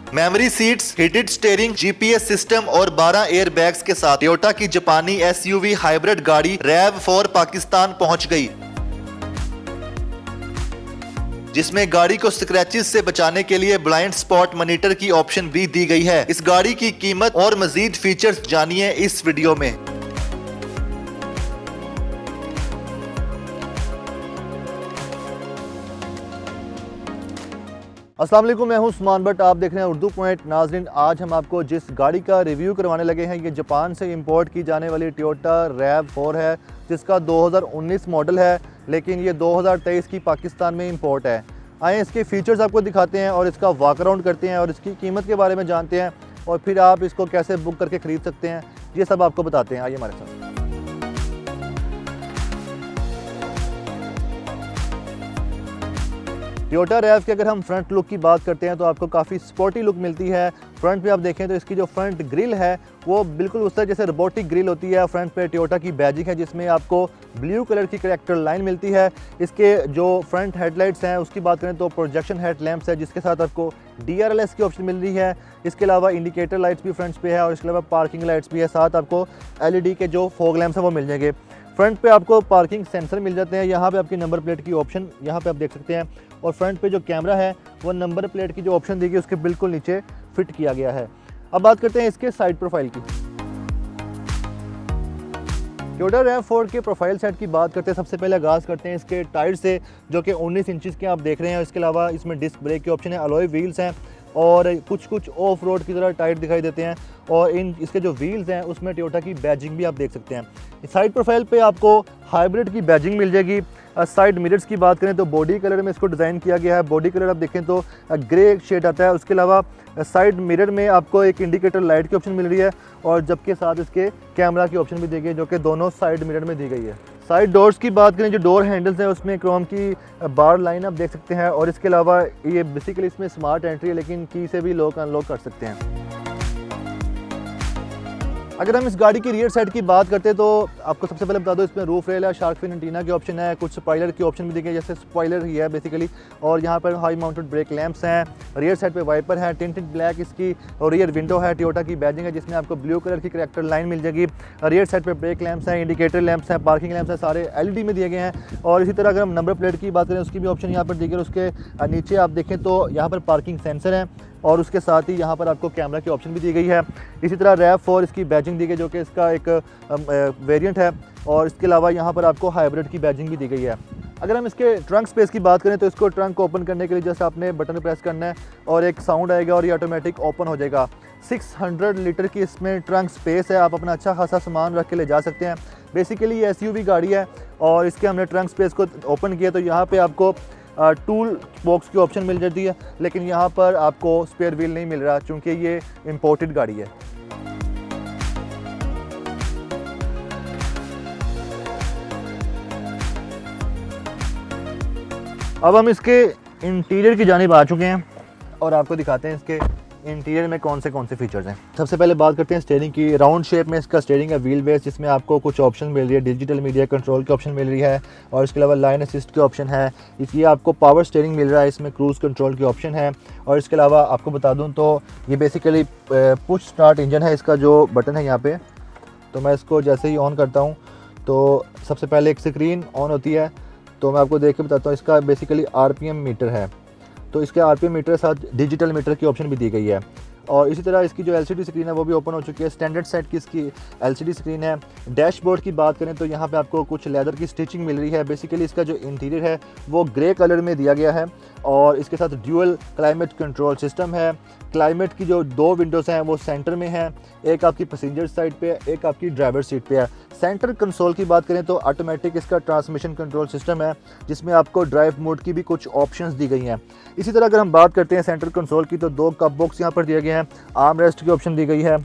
Memory seats, heated steering, GPS system और 12 air bags के साथ टोयोटा की जापानी एसयूवी हाइब्रिड गाड़ी RAV4 पाकिस्तान पहुंच गई, जिसमें गाड़ी को स्क्रैचेस से बचाने के लिए ब्लाइंड स्पॉट मॉनिटर की ऑप्शन भी दी गई है। इस गाड़ी की कीमत और मजीद फीचर्स जानिए इस वीडियो में। अस्सलाम वालेकुम, मैं हूं उस्मान भट्ट, आप देख रहे हैं उर्दू पॉइंट। नाज़रीन, आज हम आपको जिस गाड़ी का रिव्यू करवाने लगे हैं ये जापान से इंपोर्ट की जाने वाली टोयोटा RAV4 है, जिसका 2019 मॉडल है, लेकिन ये 2023 की पाकिस्तान में इंपोर्ट है। आए इसके फीचर्स आपको दिखाते हैं और इसका वॉक अराउंड करते हैं और इसकी कीमत के बारे में जानते हैं और फिर आप इसको कैसे बुक करके ख़रीद सकते हैं, ये सब आपको बताते हैं। आइए हमारे साथ। टोयोटा RAV की अगर हम फ्रंट लुक की बात करते हैं तो आपको काफ़ी स्पोर्टी लुक मिलती है। फ्रंट पे आप देखें तो इसकी जो फ्रंट ग्रिल है वो बिल्कुल उस तरह जैसे रोबोटिक ग्रिल होती है। फ्रंट पे टोयोटा की बैजिंग है जिसमें आपको ब्लू कलर की करैक्टर लाइन मिलती है। इसके जो फ्रंट हेडलाइट्स हैं उसकी बात करें तो प्रोजेक्शन हेडलैम्प्स है, जिसके साथ आपको DRLS की ऑप्शन मिल रही है। इसके अलावा इंडिकेटर लाइट्स भी फ्रंट पे है और इसके अलावा पार्किंग लाइट्स भी है। साथ आपको LED के जो फॉग लैम्प्स हैं वो मिल जाएंगे। फ्रंट पे आपको पार्किंग सेंसर मिल जाते हैं। यहाँ पे आपकी नंबर प्लेट की ऑप्शन यहाँ पे आप देख सकते हैं और फ्रंट पे जो कैमरा है वो नंबर प्लेट की जो ऑप्शन दी गई उसके बिल्कुल नीचे फिट किया गया है। अब बात करते हैं इसके साइड प्रोफाइल की। टोयोटा RAV4 के प्रोफाइल सेट की बात करते हैं, सबसे पहले आगाज़ करते हैं इसके टायर से, जो कि 19 इंचज़ के आप देख रहे हैं। इसके अलावा इसमें डिस्क ब्रेक की ऑप्शन है, अलॉय व्हील्स हैं और कुछ ऑफ रोड की तरह टायर दिखाई देते हैं और इसके जो व्हील्स हैं उसमें टोयोटा की बैजिंग भी आप देख सकते हैं। साइड प्रोफाइल पे आपको हाइब्रिड की बैजिंग मिल जाएगी। साइड मिरर्स की बात करें तो बॉडी कलर में इसको डिज़ाइन किया गया है। बॉडी कलर आप देखें तो ग्रे शेड आता है। उसके अलावा साइड मिरर में आपको एक इंडिकेटर लाइट की ऑप्शन मिल रही है और जबकि साथ इसके कैमरा की ऑप्शन भी दी गई है, जो कि दोनों साइड मिरर में दी गई है। साइड डोर्स की बात करें, जो डोर हैंडल्स हैं उसमें क्रोम की बार लाइन आप देख सकते हैं और इसके अलावा ये बेसिकली इसमें स्मार्ट एंट्री है, लेकिन की से भी लॉक अनलॉक कर सकते हैं। अगर हम इस गाड़ी की रियर साइड की बात करते हैं तो आपको सबसे पहले बता दो इसमें रूफ रेल है, शार्क फिन एंटीना की ऑप्शन है, कुछ स्पॉइलर की ऑप्शन भी दी गई है, जैसे स्पॉइलर ही है बेसिकली, और यहाँ पर हाई माउंटेड ब्रेक लैंप्स हैं। रियर साइड पे वाइपर है, टिंटेड ब्लैक इसकी और रियर विंडो है। टोयोटा की बैजिंग है जिसमें आपको ब्लू कलर की करैक्टर लाइन मिल जाएगी। रियर साइड पे ब्रेक लैंप्स हैं, इंडिकेटर लैंप्स हैं, पार्किंग लैंप्स हैं, सारे LED में दिए गए हैं। और इसी तरह अगर हम नंबर प्लेट की बात करें उसकी भी ऑप्शन यहाँ पर दी गई है। उसके नीचे आप देखें तो यहाँ पर पार्किंग सेंसर है और उसके साथ ही यहाँ पर आपको कैमरा की ऑप्शन भी दी गई है। इसी तरह RAV4 इसकी बैजिंग दी गई जो कि इसका एक वेरिएंट है और इसके अलावा यहाँ पर आपको हाइब्रिड की बैजिंग भी दी गई है। अगर हम इसके ट्रंक स्पेस की बात करें तो इसको ट्रंक ओपन करने के लिए जैसे आपने बटन प्रेस करना है और एक साउंड आएगा और ये ऑटोमेटिक ओपन हो जाएगा। 600 लीटर की इसमें ट्रंक स्पेस है, आप अपना अच्छा खासा सामान रख के ले जा सकते हैं। बेसिकली ये SUV गाड़ी है और इसके हमने ट्रंक स्पेस को ओपन किया तो यहाँ पर आपको टूल बॉक्स की ऑप्शन मिल जाती है, लेकिन यहाँ पर आपको स्पेयर व्हील नहीं मिल रहा क्योंकि ये इंपोर्टेड गाड़ी है। अब हम इसके इंटीरियर की जानिब आ चुके हैं और आपको दिखाते हैं इसके इंटीरियर में कौन से फीचर्स हैं। सबसे पहले बात करते हैं स्टीयरिंग की। राउंड शेप में इसका स्टीयरिंग है, व्हील बेस, जिसमें आपको कुछ ऑप्शन मिल रही है। डिजिटल मीडिया कंट्रोल की ऑप्शन मिल रही है और इसके अलावा लाइन असिस्ट की ऑप्शन है। इसलिए आपको पावर स्टीयरिंग मिल रहा है, इसमें क्रूज़ कंट्रोल की ऑप्शन है। और इसके अलावा आपको बता दूँ तो ये बेसिकली पुश स्टार्ट इंजन है। इसका जो बटन है यहाँ पर, तो मैं इसको जैसे ही ऑन करता हूँ तो सबसे पहले एक स्क्रीन ऑन होती है। तो मैं आपको देख के बताता हूँ, इसका बेसिकली RPM मीटर है, तो इसके RPM मीटर के साथ डिजिटल मीटर की ऑप्शन भी दी गई है। और इसी तरह इसकी जो LCD स्क्रीन है वो भी ओपन हो चुकी है। स्टैंडर्ड सेट की इसकी LCD स्क्रीन है। डैशबोर्ड की बात करें तो यहाँ पे आपको कुछ लेदर की स्टिचिंग मिल रही है। बेसिकली इसका जो इंटीरियर है वो ग्रे कलर में दिया गया है और इसके साथ ड्यूअल क्लाइमेट कंट्रोल सिस्टम है। क्लाइमेट की जो 2 विंडोज़ हैं वो सेंटर में है, एक आपकी पैसेंजर साइड पे, एक आपकी ड्राइवर सीट पे है। सेंटर कंसोल की बात करें तो ऑटोमेटिक इसका ट्रांसमिशन कंट्रोल सिस्टम है जिसमें आपको ड्राइव मोड की भी कुछ ऑप्शंस दी गई हैं। इसी तरह अगर हम बात करते हैं सेंटर कंसोल की तो 2 कप बॉक्स यहाँ पर दिए गए हैं, आर्म रेस्ट की ऑप्शन दी गई है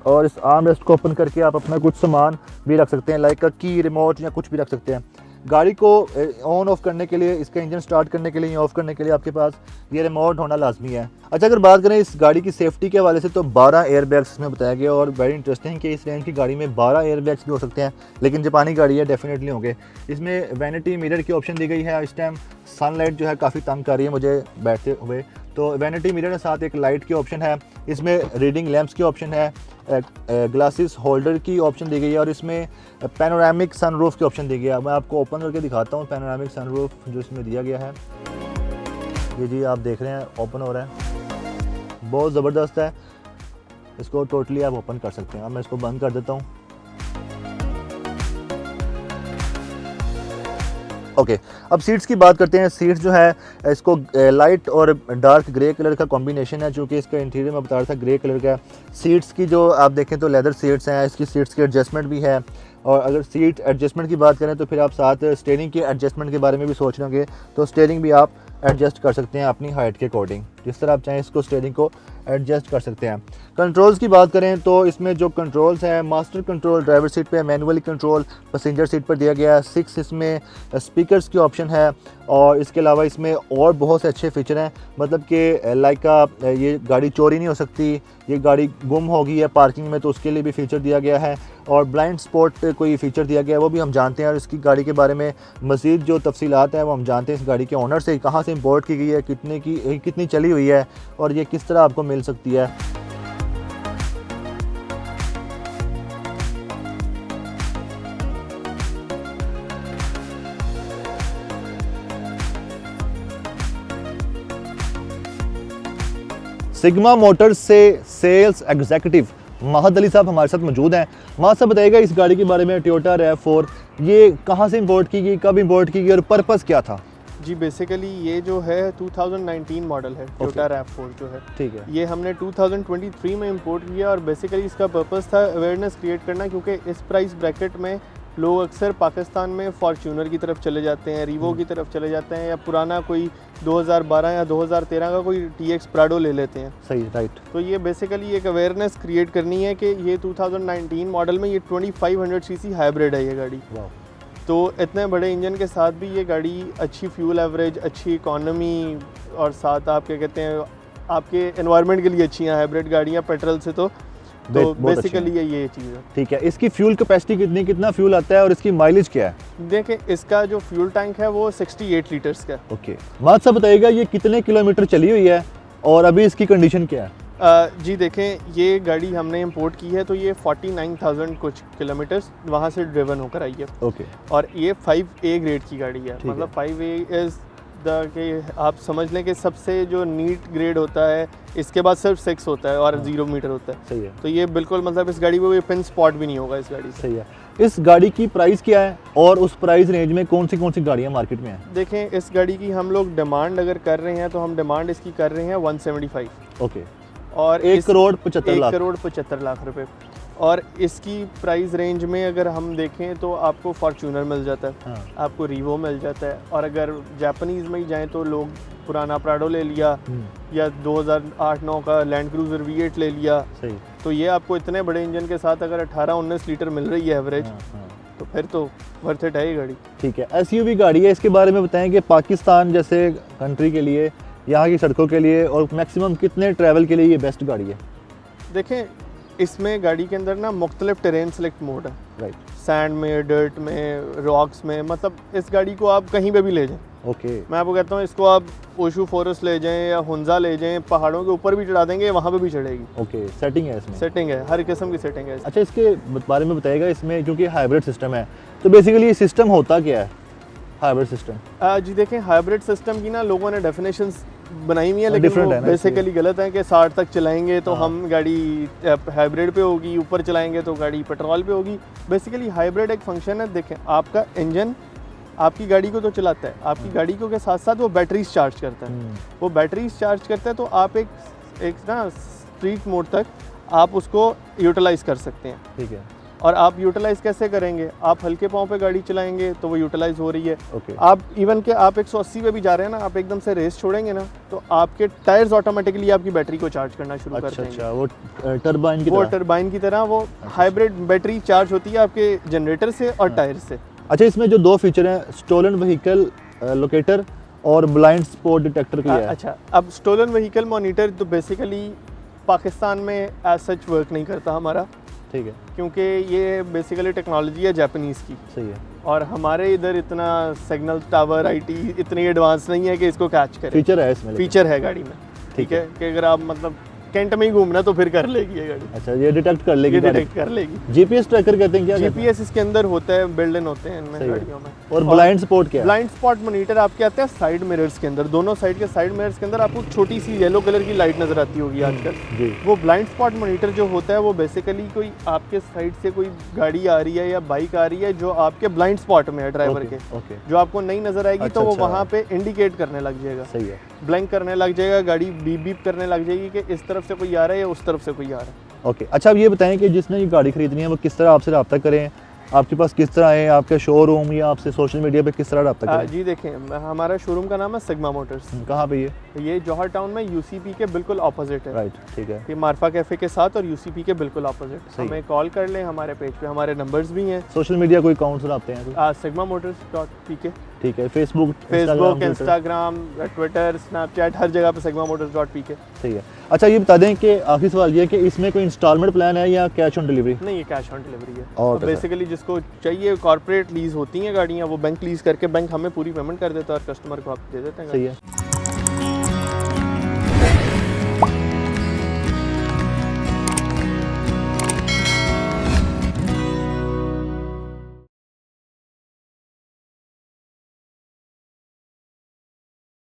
और इस आर्म रेस्ट को ओपन करके आप अपना कुछ सामान भी रख सकते हैं, लाइक की, रिमोट या कुछ भी रख सकते हैं। गाड़ी को ऑन ऑफ करने के लिए, इसका इंजन स्टार्ट करने के लिए या ऑफ करने के लिए आपके पास ये रिमोट होना लाजमी है। अच्छा, अगर बात करें इस गाड़ी की सेफ्टी के हवाले से तो 12 एयर बैग्स इसमें बताया गया और वेरी इंटरेस्टिंग कि इस रेंज की गाड़ी में 12 एयर बैग्स भी हो सकते हैं, लेकिन जापानी गाड़ी है डेफिनेटली होंगे। इसमें वैनिटी मिरर की ऑप्शन दी गई है। इस टाइम सनलाइट जो है काफ़ी तंग कर रही है मुझे बैठते हुए, तो वैनिटी मिरर के साथ एक लाइट की ऑप्शन है, इसमें रीडिंग लैंप्स की ऑप्शन है, ग्लासेस होल्डर की ऑप्शन दी गई है और इसमें पैनोरामिक सनरूफ की ऑप्शन दी गई है। मैं आपको ओपन करके दिखाता हूँ पैनोरामिक सनरूफ जो इसमें दिया गया है। ये जी आप देख रहे हैं ओपन हो रहा है, बहुत ज़बरदस्त है। इसको टोटली आप ओपन कर सकते हैं। अब मैं इसको बंद कर देता हूँ। ओके, अब सीट्स की बात करते हैं। सीट्स जो है इसको लाइट और डार्क ग्रे कलर का कॉम्बिनेशन है, चूँकि इसका इंटीरियर में बता रहा था ग्रे कलर का। सीट्स की जो आप देखें तो लेदर सीट्स हैं, इसकी सीट्स की एडजस्टमेंट भी है। और अगर सीट एडजस्टमेंट की बात करें तो फिर आप साथ स्टीयरिंग की एडजस्टमेंट के बारे में भी सोच रहे होंगे, तो स्टीयरिंग भी आप एडजस्ट कर सकते हैं अपनी हाइट के अकॉर्डिंग, जिस तरह आप चाहें इसको स्टीयरिंग को एडजस्ट कर सकते हैं। कंट्रोल्स की बात करें तो इसमें जो कंट्रोल्स हैं, मास्टर कंट्रोल ड्राइवर सीट पे, मैनुअली कंट्रोल पैसेंजर सीट पर दिया गया है। 6 इसमें स्पीकर्स की ऑप्शन है और इसके अलावा इसमें और बहुत से अच्छे फीचर हैं। मतलब कि लाइक ये गाड़ी चोरी नहीं हो सकती, ये गाड़ी गुम होगी या पार्किंग में तो उसके लिए भी फीचर दिया गया है। और ब्लाइंड स्पॉट कोई फीचर दिया गया है वो भी हम जानते हैं। और इसकी गाड़ी के बारे में मज़ीद जो तफसीलात हैं वो हम जानते हैं इस गाड़ी के ओनर से, कहाँ से इंपोर्ट की गई है, कितनी चली हुई है और ये किस तरह आपको मिल सकती है। सिग्मा मोटर्स से सेल्स एग्जीक्यूटिव महद अली साहब हमारे साथ मौजूद हैं। महद साहब बताइएगा इस गाड़ी के बारे में, टोयोटा RAV4 ये कहाँ से इंपोर्ट की गई, कब इंपोर्ट की गई और पर्पस क्या था? जी बेसिकली ये जो है 2019 मॉडल है टोयोटा RAV4 जो है, ठीक है। ये हमने 2023 में इंपोर्ट किया और बेसिकली इसका पर्पस था अवेयरनेस क्रिएट करना, क्योंकि इस प्राइस ब्रैकेट में लोग अक्सर पाकिस्तान में फॉर्च्यूनर की तरफ चले जाते हैं, रीवो की तरफ चले जाते हैं, या पुराना कोई 2012 या 2013 का कोई TX प्राडो ले लेते हैं। सही, राइट। तो ये बेसिकली एक अवेयरनेस क्रिएट करनी है कि ये 2019 मॉडल में ये 2500 सीसी हाइब्रिड है ये गाड़ी। वाह। तो इतने बड़े इंजन के साथ भी ये गाड़ी अच्छी फ्यूल एवरेज, अच्छी इकोनॉमी और साथ आप क्या कहते हैं आपके एनवायरनमेंट के लिए अच्छी हैं हाइब्रिड गाड़ियाँ पेट्रोल से। तो बेसिकली ये चीज़ है। ठीक है, इसकी फ्यूल कैपेसिटी कितना फ्यूल आता है और इसकी माइलेज क्या है? देखें इसका जो फ्यूल टैंक है वो 68 लीटर्स का है। ओके, महद साहब बताइएगा ये कितने किलोमीटर चली हुई है और अभी इसकी कंडीशन क्या है? जी देखें ये गाड़ी हमने इंपोर्ट की है तो ये 49,000 कुछ किलोमीटर्स वहाँ से ड्रिवन होकर आई है। ओके। और ये 5A ग्रेड की गाड़ी है, मतलब 5A इज़ द कि आप समझ लें कि सबसे जो नीट ग्रेड होता है इसके बाद सिर्फ 6 होता है और 0 मीटर होता है। सही है। तो ये बिल्कुल मतलब इस गाड़ी को पिन स्पॉट भी नहीं होगा इस गाड़ी से। सही है। इस गाड़ी की प्राइस क्या है और उस प्राइस रेंज में कौन सी गाड़ियाँ मार्केट में हैं? देखें इस गाड़ी की हम लोग डिमांड अगर कर रहे हैं तो हम डिमांड इसकी कर रहे हैं 175। ओके। और 1,75,00,000 लाख रुपए। और इसकी प्राइस रेंज में अगर हम देखें तो आपको फॉर्च्यूनर मिल जाता है, हाँ। आपको रीवो मिल जाता है, और अगर जापानीज़ में ही जाएँ तो लोग पुराना प्राडो ले लिया या 2008-9 का लैंड क्रूज़र V8 ले लिया। सही। तो ये आपको इतने बड़े इंजन के साथ अगर 18-19 लीटर मिल रही है एवरेज, तो फिर तो वर्थ इट है ये गाड़ी। ठीक है। SUV गाड़ी है, इसके बारे में बताएं कि पाकिस्तान जैसे कंट्री के लिए, यहाँ की सड़कों के लिए और मैक्सिमम कितने ट्रैवल के लिए ये बेस्ट गाड़ी है? देखें इसमें गाड़ी के अंदर ना मुख्तलिफ टेरेन सेलेक्ट मोड है, राइट। सैंड में, डर्ट में, रॉक्स में, मतलब इस गाड़ी को आप कहीं पे भी ले जाएं। ओके। मैं आपको कहता हूँ इसको आप ओशू फॉरेस्ट ले जाएं या हुंजा ले जाएं, पहाड़ों के ऊपर भी चढ़ा देंगे, वहाँ पे भी चढ़ेगी। ओके, सेटिंग है इसमें? सेटिंग है, हर किस्म की सेटिंग है। अच्छा, इसके बारे में बताइएगा, इसमें क्योंकि हाइब्रिड सिस्टम है तो बेसिकली ये सिस्टम होता क्या है हाइब्रिड सिस्टम? जी देखें हाइब्रिड सिस्टम की ना लोगों ने डेफिनेशंस बनाई हुई है, लेकिन वो बेसिकली गलत है कि 60 तक चलाएंगे तो हम गाड़ी हाइब्रिड पे होगी, ऊपर चलाएंगे तो गाड़ी पेट्रोल पे होगी। बेसिकली हाइब्रिड एक फंक्शन है, देखें आपका इंजन आपकी गाड़ी को तो चलाता है, आपकी गाड़ी को के साथ साथ वो बैटरीज चार्ज करता है। वो बैटरीज चार्ज करता है तो आप एक ना स्ट्रीट मोड तक आप उसको यूटिलाइज कर सकते हैं। ठीक है। और आप यूटिलाइज कैसे करेंगे? आप हल्के पाँव पे गाड़ी चलाएंगे तो वो यूटिलाइज हो रही है। ओके। आप इवन के आप 180 पे भी जा रहे हैं ना, आप एकदम से रेस छोड़ेंगे ना तो आपके टायर्स ऑटोमेटिकली आपकी बैटरी को चार्ज करना शुरू कर देंगे। अच्छा, वो टरबाइन की तरह वो हाइब्रिड बैटरी चार्ज होती है आपके जनरेटर से और टायर से। अच्छा, इसमें जो 2 फीचर हैं, स्टोलन व्हीकल लोकेटर और ब्लाइंड स्पॉट डिटेक्टर की है। अच्छा, अब स्टोलन व्हीकल मॉनिटर तो बेसिकली पाकिस्तान में एज सच वर्क नहीं करता हमारा। ठीक है। क्योंकि ये बेसिकली टेक्नोलॉजी है जापानीज़ की। सही है। और हमारे इधर इतना सिग्नल टावर IT इतनी एडवांस नहीं है कि इसको कैच करे। फीचर है इसमें, फीचर है गाड़ी में। ठीक है, कि अगर आप मतलब कैंट में ही घूमना तो फिर कर लेगी ये गाड़ी। अच्छा, ये डिटेक्ट कर लेगी, ये डिटेक्ट कर लेगी। जीपीएस ट्रैकर कहते हैं क्या? जीपीएस इसके अंदर होता है, बिल्ड इन होते हैं इनमें सही है। गाड़ियों में। और ब्लाइंड स्पॉट क्या है? ब्लाइंड स्पॉट मॉनिटर आपके आते हैं साइड मिरर्स के अंदर, दोनों साइड के साइड मिरर्स के अंदर आपको छोटी सी येलो कलर की लाइट नजर आती होगी आजकल। जी। वो ब्लाइंड स्पॉट मॉनिटर जो होता है वो बेसिकली कोई आपके साइड से कोई गाड़ी आ रही है या बाइक आ रही है जो आपके ब्लाइंड स्पॉट में है ड्राइवर के, ओके, जो आपको नहीं नजर आएगी अच्छा, तो वो अच्छा। वहाँ पे इंडिकेट करने लग जाएगा, सही है। ब्लैंक करने लग जाएगा, गाड़ी बीप बीप करने लग जाएगी कि इस तरफ से कोई आ रहा है या उस तरफ से कोई आ रहा है। ओके, अच्छा अब ये बताएं कि जिसने ये गाड़ी खरीदनी है वो किस तरह आपसे रब्ता करें, आपके पास किस तरह आए, आपके शोरूम या आपसे सोशल मीडिया पे किस तरह रब्ता करें? जी देखें, हमारा शोरूम का नाम है सिग्मा मोटर्स। कहाँ पे ये जौहर टाउन में यूसीपी के बिल्कुल ऑपोजिट है। राइट, ठीक है। ये मार्फा कैफे के साथ और यूसीपी के बिल्कुल ऑपोजिट। सही। हमें कॉल कर लें, हमारे पेज पे हमारे नंबर्स भी हैं। सोशल मीडिया कोई अकाउंट्स रखते हैं कोई? sigmaMotors.pk, ठीक है। फेसबुक, इंस्टाग्राम, ट्विटर, स्नैपचैट, हर जगह पे sigmaMotors.pk। सही है। अच्छा ये बता दें कि आखिरी सवाल ये है कि इसमें कोई इंस्टॉलमेंट प्लान है या कैश ऑन डिलीवरी? नहीं, ये कैश ऑन डिलीवरी है। और तो बेसिकली जिसको चाहिए, कॉर्पोरेट लीज होती हैं गाड़ियाँ, वो बैंक लीज करके बैंक हमें पूरी पेमेंट कर देता है और कस्टमर को आप दे देते हैं। सही है।